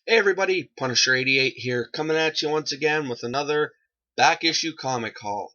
Hey everybody, Punisher88 here, coming at you once again with another back issue comic haul.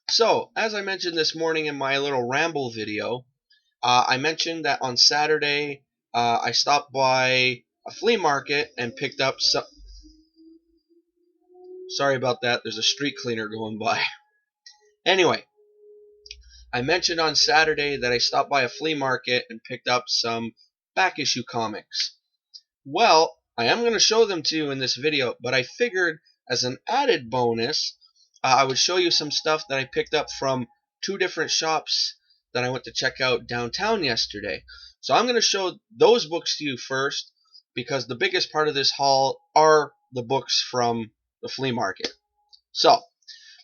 So, as I mentioned this morning in my little ramble video, I mentioned that on Saturday I stopped by a flea market and picked up some... Sorry about that, there's a street cleaner going by. Anyway, I mentioned on Saturday that I stopped by a flea market and picked up some back issue comics. Well, I am going to show them to you in this video, but I figured as an added bonus, I would show you some stuff that I picked up from two different shops that I went to check out downtown yesterday. So I'm going to show those books to you first, because the biggest part of this haul are the books from the flea market. So,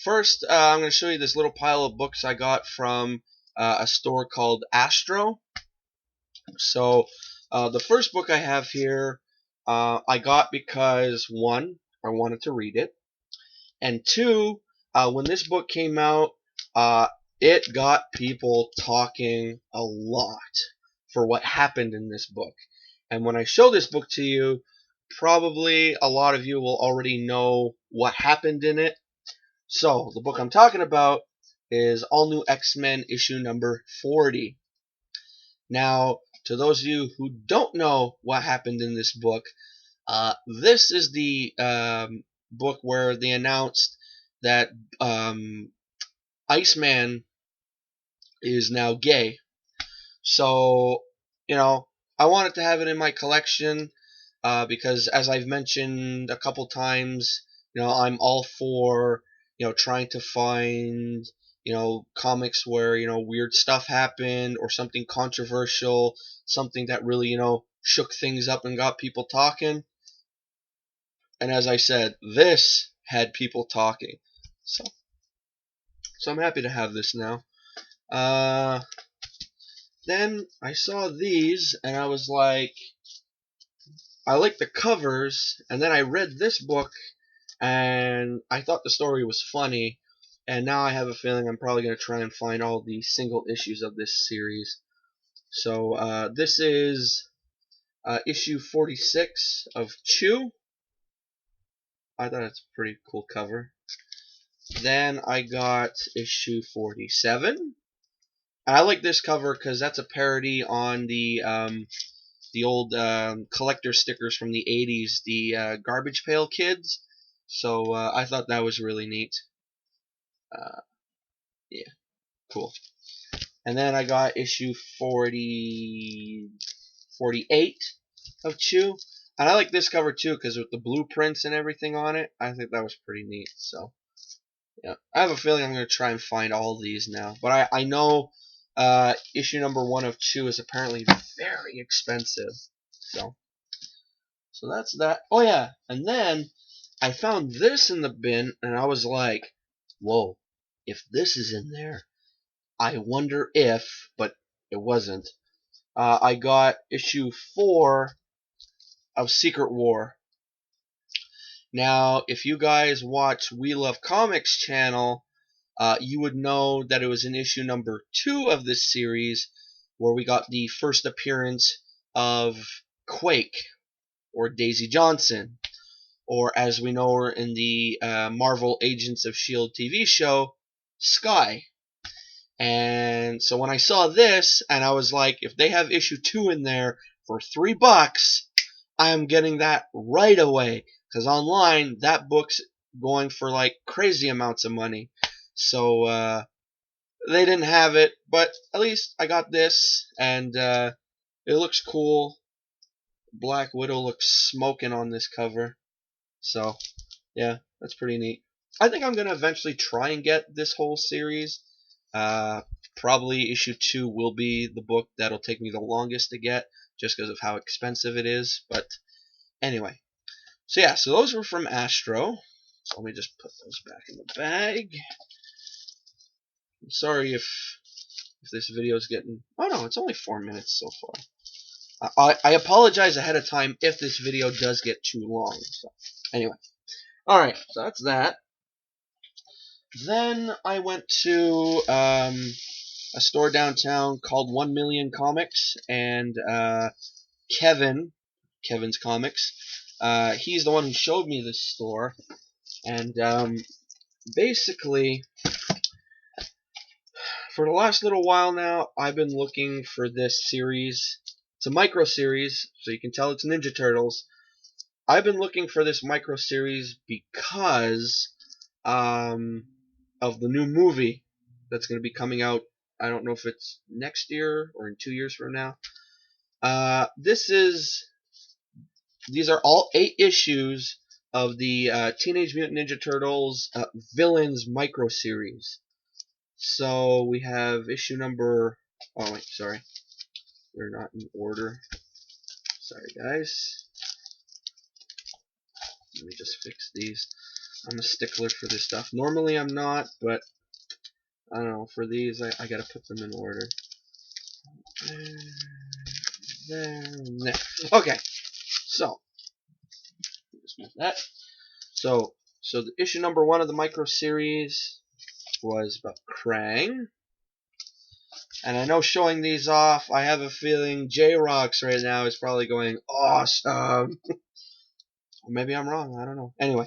first, I'm going to show you this little pile of books I got from a store called Astro. So, the first book I have here, I got because, one, I wanted to read it, and two, when this book came out, it got people talking a lot for what happened in this book. And when I show this book to you, probably a lot of you will already know what happened in it. So, the book I'm talking about is All New X-Men issue number 40. Now, to those of you who don't know what happened in this book, this is the book where they announced that Iceman is now gay. So, I wanted to have it in my collection because, as I've mentioned a couple times, I'm all for, trying to find, comics where, weird stuff happened or something controversial, something that really, shook things up and got people talking. And as I said, this had people talking. So I'm happy to have this now. Then I saw these, and I was like, I like the covers, and then I read this book, and I thought the story was funny, and now I have a feeling I'm probably going to try and find all the single issues of this series. So this is issue 46 of Chew. I thought it's a pretty cool cover. Then I got issue 47. I like this cover because that's a parody on the old collector stickers from the 80s, the Garbage Pail Kids. So I thought that was really neat. Yeah, cool. And then I got issue 48 of Chew. And I like this cover too because with the blueprints and everything on it, I think that was pretty neat. So, yeah, I have a feeling I'm going to try and find all these now. But I know issue number 1 of Chew is apparently very expensive. So that's that. Oh yeah, and then I found this in the bin, and I was like, whoa, if this is in there, I wonder if, but it wasn't. I got issue 4 of Secret War. Now, if you guys watch We Love Comics channel, you would know that it was in issue number 2 of this series where we got the first appearance of Quake, or Daisy Johnson, or as we know her in the Marvel Agents of S.H.I.E.L.D. TV show, Skye. And so when I saw this, and I was like, if they have issue 2 in there for $3, I am getting that right away. Because online, that book's going for like crazy amounts of money. So they didn't have it, but at least I got this, and it looks cool. Black Widow looks smoking on this cover. So, yeah, that's pretty neat. I think I'm going to eventually try and get this whole series. Probably issue 2 will be the book that'll take me the longest to get, just because of how expensive it is. But anyway, so yeah, so those were from Astro. So let me just put those back in the bag. I'm sorry if this video is getting... Oh no, it's only 4 minutes so far. I apologize ahead of time if this video does get too long. So anyway, alright, so that's that. Then I went to a store downtown called 1 Million Comics, and Kevin's Comics He's the one who showed me this store, and basically, for the last little while now, I've been looking for this series. It's a micro series, so you can tell it's Ninja Turtles. I've been looking for this micro series because of the new movie that's going to be coming out. I don't know if it's next year or in 2 years from now. These are all 8 issues of the Teenage Mutant Ninja Turtles Villains micro series. So we have issue number. Oh wait, sorry, they're not in order. Sorry, guys. Let me just fix these. I'm a stickler for this stuff. Normally I'm not, but I don't know. For these, I gotta put them in order. There. Okay. So, just move that. So the issue number 1 of the micro series was about Krang. And I know showing these off, I have a feeling J-Rocks right now is probably going, awesome. Or maybe I'm wrong, I don't know. Anyway,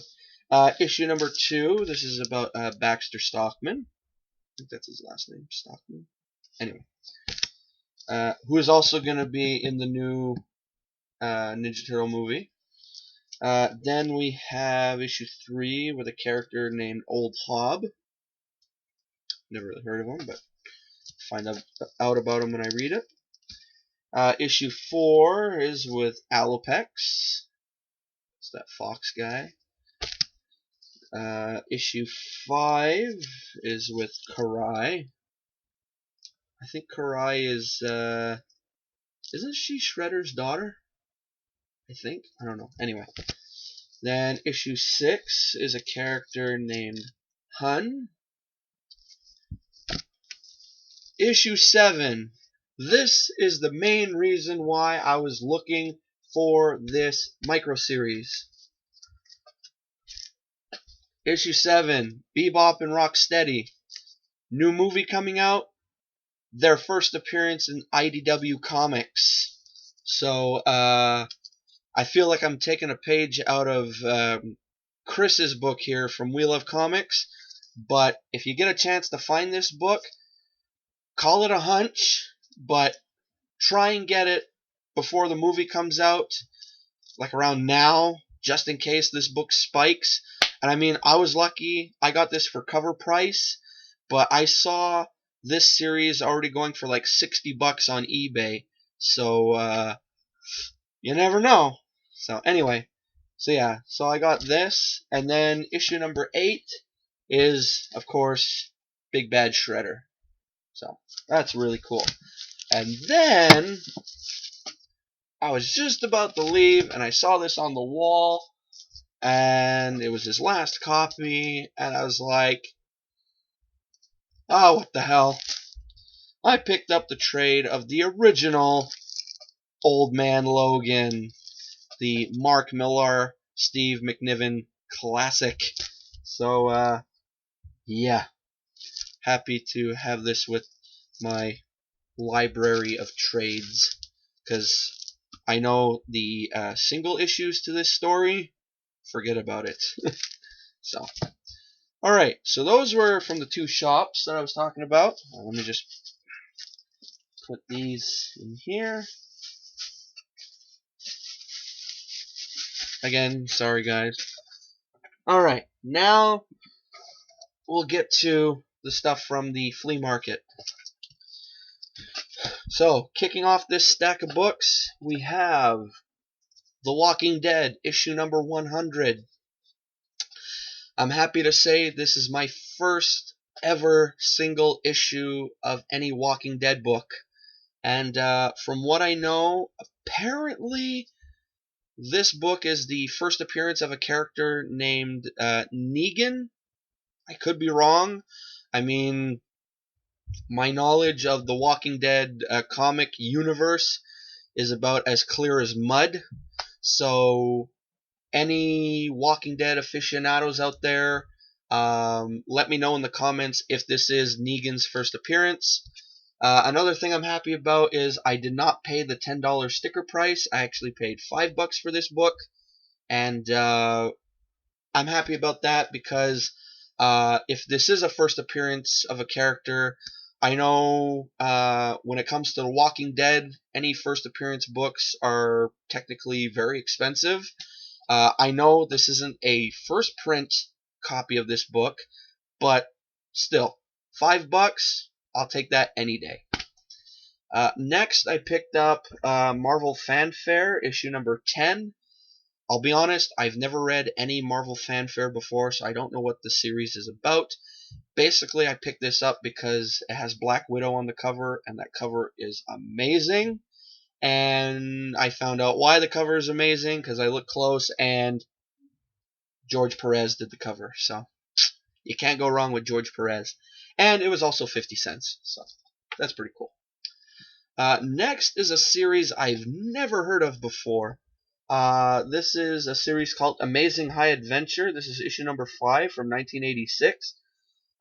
issue number 2, this is about Baxter Stockman. I think that's his last name, Stockman. Anyway, who is also going to be in the new Ninja Turtle movie. Then we have issue 3 with a character named Old Hob. Never really heard of him, but find out about him when I read it. Issue 4 is with Alopex. It's that Fox guy. Issue 5 is with Karai. I think Karai is, isn't she Shredder's daughter? I think? I don't know. Anyway. Then issue 6 is a character named Hun. Issue 7. This is the main reason why I was looking for this micro series. Issue 7, Bebop and Rocksteady. New movie coming out. Their first appearance in IDW Comics. So, I feel like I'm taking a page out of Chris's book here from We Love Comics. But if you get a chance to find this book, call it a hunch, but try and get it before the movie comes out, like around now, just in case this book spikes. And I mean, I was lucky. I got this for cover price, but I saw this series already going for like $60 on eBay. So, you never know. So anyway, so I got this, and then issue number 8 is, of course, Big Bad Shredder. So that's really cool. And then I was just about to leave, and I saw this on the wall, and it was his last copy, and I was like, oh, what the hell. I picked up the trade of the original Old Man Logan, the Mark Millar, Steve McNiven classic. So, yeah. Happy to have this with my library of trades, because I know the single issues to this story, forget about it. So, alright, so those were from the 2 shops that I was talking about. Let me just put these in here. Again, sorry guys. Alright, now we'll get to the stuff from the flea market. So, kicking off this stack of books, we have The Walking Dead, issue number 100. I'm happy to say this is my first ever single issue of any Walking Dead book. And from what I know, apparently this book is the first appearance of a character named Negan. I could be wrong. I mean, my knowledge of the Walking Dead comic universe is about as clear as mud. So, any Walking Dead aficionados out there, let me know in the comments if this is Negan's first appearance. Another thing I'm happy about is I did not pay the $10 sticker price. I actually paid $5 for this book. and I'm happy about that because if this is a first appearance of a character, I know when it comes to The Walking Dead, any first appearance books are technically very expensive. I know this isn't a first print copy of this book, but still, $5, I'll take that any day. Next, I picked up Marvel Fanfare, issue number 10. I'll be honest, I've never read any Marvel Fanfare before, so I don't know what the series is about. Basically, I picked this up because it has Black Widow on the cover, and that cover is amazing. And I found out why the cover is amazing because I looked close, and George Perez did the cover. So you can't go wrong with George Perez. And it was also 50 cents, so that's pretty cool. Next is a series I've never heard of before. This is a series called Amazing High Adventure. This is issue number 5 from 1986.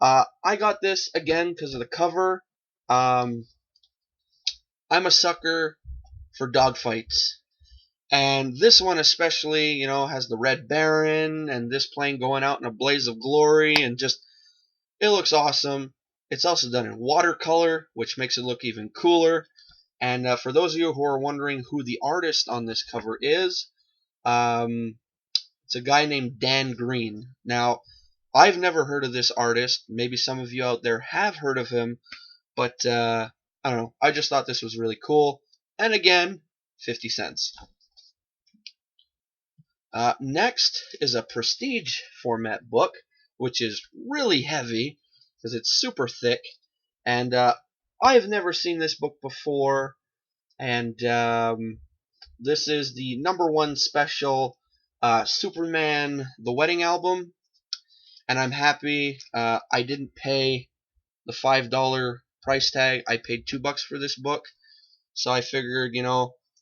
I got this again because of the cover. I'm a sucker for dogfights. And this one especially, has the Red Baron and this plane going out in a blaze of glory, and just, it looks awesome. It's also done in watercolor, which makes it look even cooler. And for those of you who are wondering who the artist on this cover is, it's a guy named Dan Green. Now, I've never heard of this artist. Maybe some of you out there have heard of him, but I don't know. I just thought this was really cool. And again, 50 cents. Next is a prestige format book, which is really heavy because it's super thick. And I've never seen this book before. And this is the #1 special, Superman The Wedding Album. And I'm happy I didn't pay the $5 price tag. I paid $2 for this book. So I figured,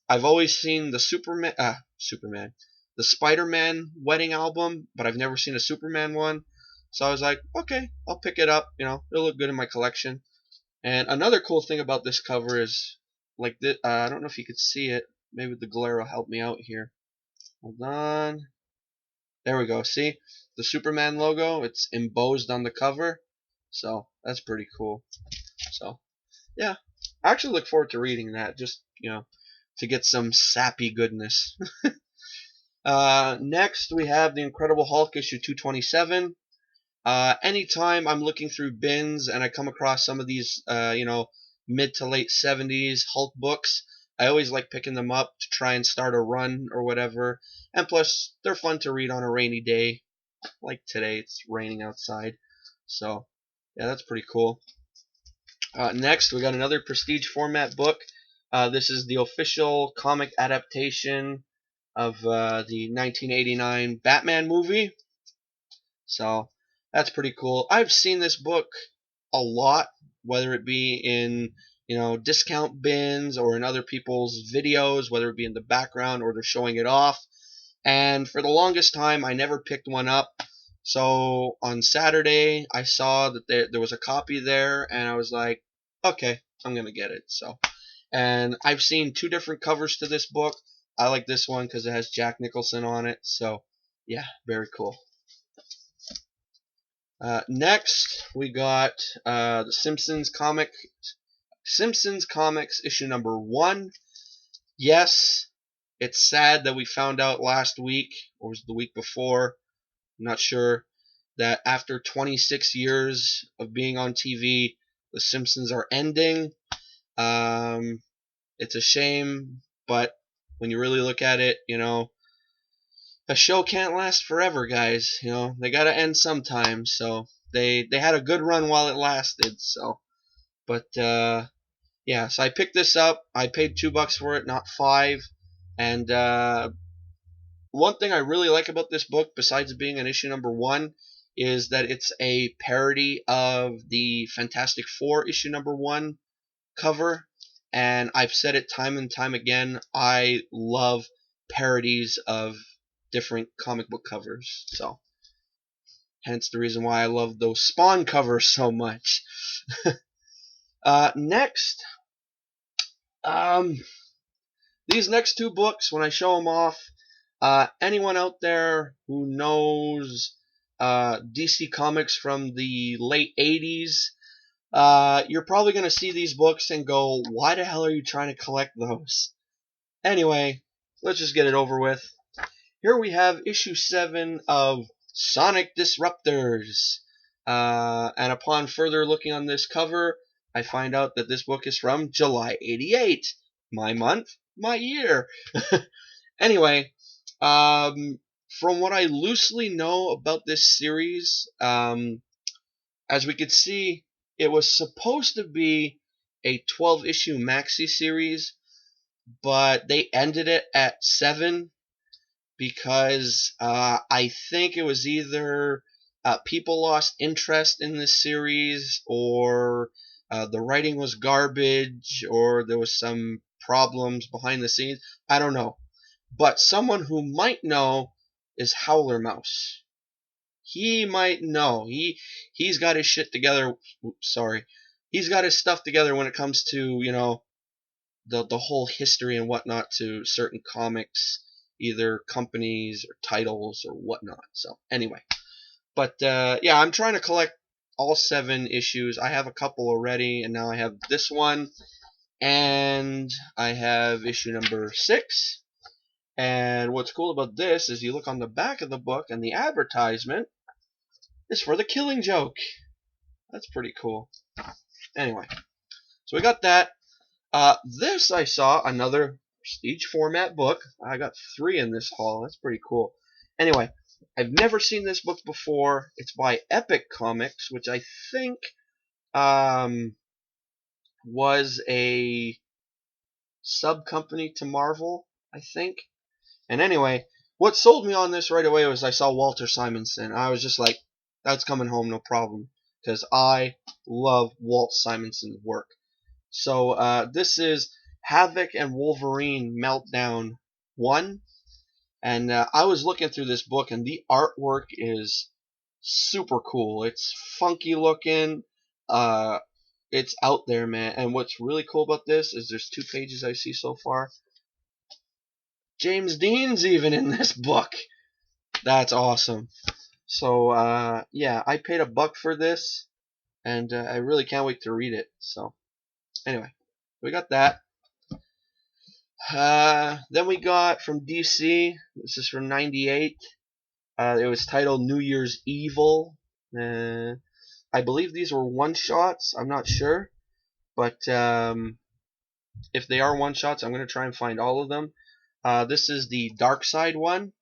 I've always seen the the Spider-Man Wedding Album, but I've never seen a Superman one. So I was like, okay, I'll pick it up. It'll look good in my collection. And another cool thing about this cover is, like this. I don't know if you could see it. Maybe the glare will help me out here. Hold on. There we go. See the Superman logo? It's embossed on the cover. So that's pretty cool. So yeah, I actually look forward to reading that. Just to get some sappy goodness. Next, we have The Incredible Hulk issue 227. Anytime I'm looking through bins and I come across some of these, mid to late 70s Hulk books, I always like picking them up to try and start a run or whatever. And plus, they're fun to read on a rainy day. Like today, it's raining outside. So, yeah, that's pretty cool. Next, we got another prestige format book. This is the official comic adaptation of the 1989 Batman movie. So that's pretty cool. I've seen this book a lot, whether it be in discount bins or in other people's videos, whether it be in the background or they're showing it off. And for the longest time, I never picked one up. So on Saturday, I saw that there was a copy there, and I was like, okay, I'm gonna get it. So, and I've seen 2 different covers to this book. I like this one because it has Jack Nicholson on it. So, yeah, very cool. Next, we got the Simpsons Comics issue number 1. Yes, it's sad that we found out last week, or was it the week before, I'm not sure, that after 26 years of being on TV, the Simpsons are ending. It's a shame, but when you really look at it, a show can't last forever, guys. They gotta end sometime. So they had a good run while it lasted. So, but yeah. So I picked this up. I paid $2 for it, not 5. And one thing I really like about this book, besides being an issue number 1, is that it's a parody of the Fantastic Four issue number 1 cover. And I've said it time and time again, I love parodies of different comic book covers. So, hence the reason why I love those Spawn covers so much. Next, these next 2 books, when I show them off, Anyone out there who knows DC Comics from the late 80s, you're probably going to see these books and go, why the hell are you trying to collect those? Anyway, let's just get it over with. Here we have issue 7 of Sonic Disruptors. And upon further looking on this cover, I find out that this book is from July 88. My month, my year. Anyway, from what I loosely know about this series, as we could see, it was supposed to be a 12-issue maxi series, but they ended it at 7 because I think it was either people lost interest in this series, or the writing was garbage, or there was some problems behind the scenes. I don't know. But someone who might know is Howler Mouse. He might know. He's got his shit together. Oops, sorry. He's got his stuff together when it comes to, the whole history and whatnot to certain comics, either companies or titles or whatnot. So anyway, but yeah, I'm trying to collect all 7 issues. I have a couple already, and now I have this one, and I have issue number 6. And what's cool about this is you look on the back of the book, and the advertisement is for The Killing Joke. That's pretty cool. Anyway, so we got that. This I saw, another prestige format book. I got 3 in this haul. That's pretty cool. Anyway, I've never seen this book before. It's by Epic Comics, which I think was a sub company to Marvel, I think. And anyway, what sold me on this right away was I saw Walter Simonson. I was just like, that's coming home, no problem, because I love Walt Simonson's work. So this is Havoc and Wolverine Meltdown 1. And I was looking through this book, and the artwork is super cool. It's funky looking. It's out there, man. And what's really cool about this is there's 2 pages I see so far. James Dean's even in this book. That's awesome. So yeah, I paid $1 for this, and I really can't wait to read it. So anyway, we got that. Then we got from DC. This is from '98. It was titled New Year's Evil. I believe these were one-shots. I'm not sure, but if they are one-shots, I'm gonna try and find all of them. This is the Darkseid one,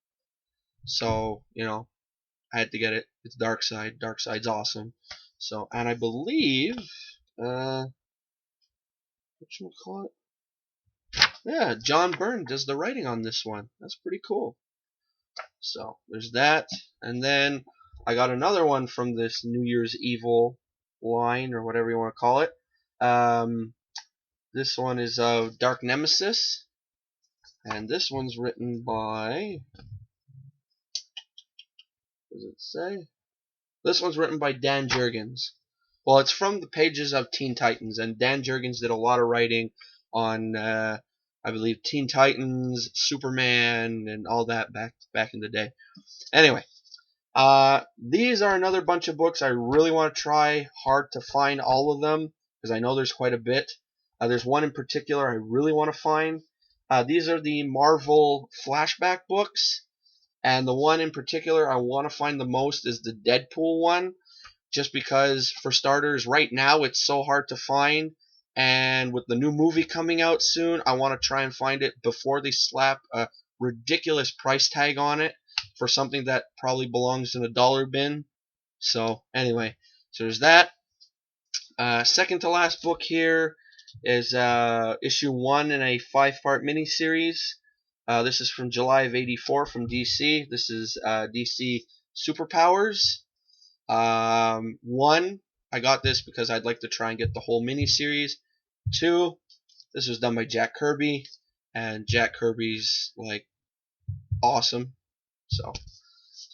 so I had to get it. It's Darkseid. Darkseid's awesome. So, and I believe, whatchamacallit? Yeah, John Byrne does the writing on this one. That's pretty cool. So there's that, and then I got another one from this New Year's Evil line, or whatever you want to call it. This one is Dark Nemesis, and this one's written by, what does it say? This one's written by Dan Jurgens. Well, it's from the pages of Teen Titans, and Dan Jurgens did a lot of writing on, I believe, Teen Titans, Superman, and all that back in the day. Anyway, these are another bunch of books. I really want to try hard to find all of them, because I know there's quite a bit. There's one in particular I really want to find. These are the Marvel flashback books, and the one in particular I want to find the most is the Deadpool one, just because, for starters, right now it's so hard to find, and with the new movie coming out soon, I want to try and find it before they slap a ridiculous price tag on it for something that probably belongs in a dollar bin. So anyway, so there's that. Second to last book here is issue 1 in a 5-part miniseries. This is from July of '84 from DC. This is DC Superpowers. 1, I got this because I'd like to try and get the whole miniseries. 2, this was done by Jack Kirby, and Jack Kirby's like awesome. So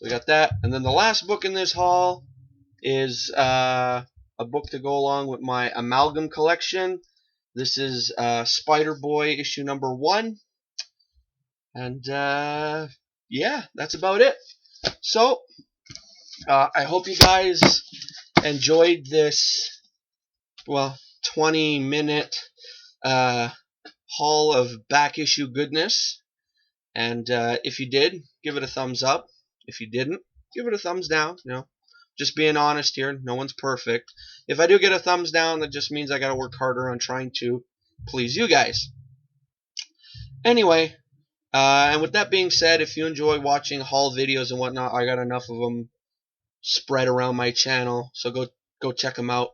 we got that, and then the last book in this haul is a book to go along with my Amalgam collection. This is Spider-Boy issue number 1, and yeah, that's about it. So, I hope you guys enjoyed this, well, 20-minute uh, haul of back issue goodness. And if you did, give it a thumbs up. If you didn't, give it a thumbs down. Just being honest here. No one's perfect. If I do get a thumbs down, that just means I got to work harder on trying to please you guys. Anyway, and with that being said, if you enjoy watching haul videos and whatnot, I got enough of them spread around my channel, so go check them out.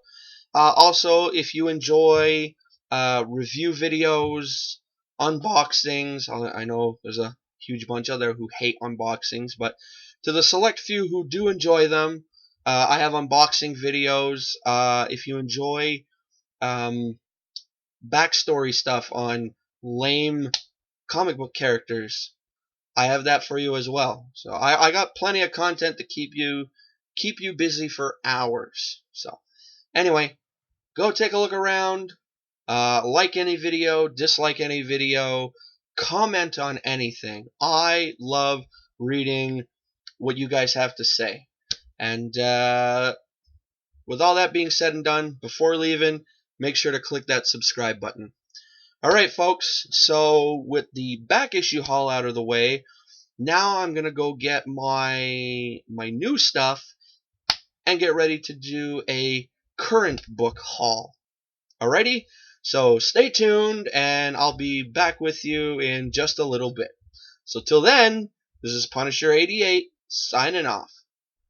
Also, if you enjoy review videos, unboxings, I know there's a huge bunch out there who hate unboxings, but to the select few who do enjoy them, I have unboxing videos. If you enjoy backstory stuff on lame comic book characters, I have that for you as well. So I got plenty of content to keep you busy for hours. So anyway, go take a look around. Like any video, dislike any video, comment on anything. I love reading what you guys have to say. And with all that being said and done, before leaving, make sure to click that subscribe button. Alright folks, so with the back issue haul out of the way, now I'm going to go get my new stuff and get ready to do a current book haul. Alrighty? So stay tuned and I'll be back with you in just a little bit. So till then, this is Punisher88 signing off.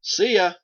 See ya!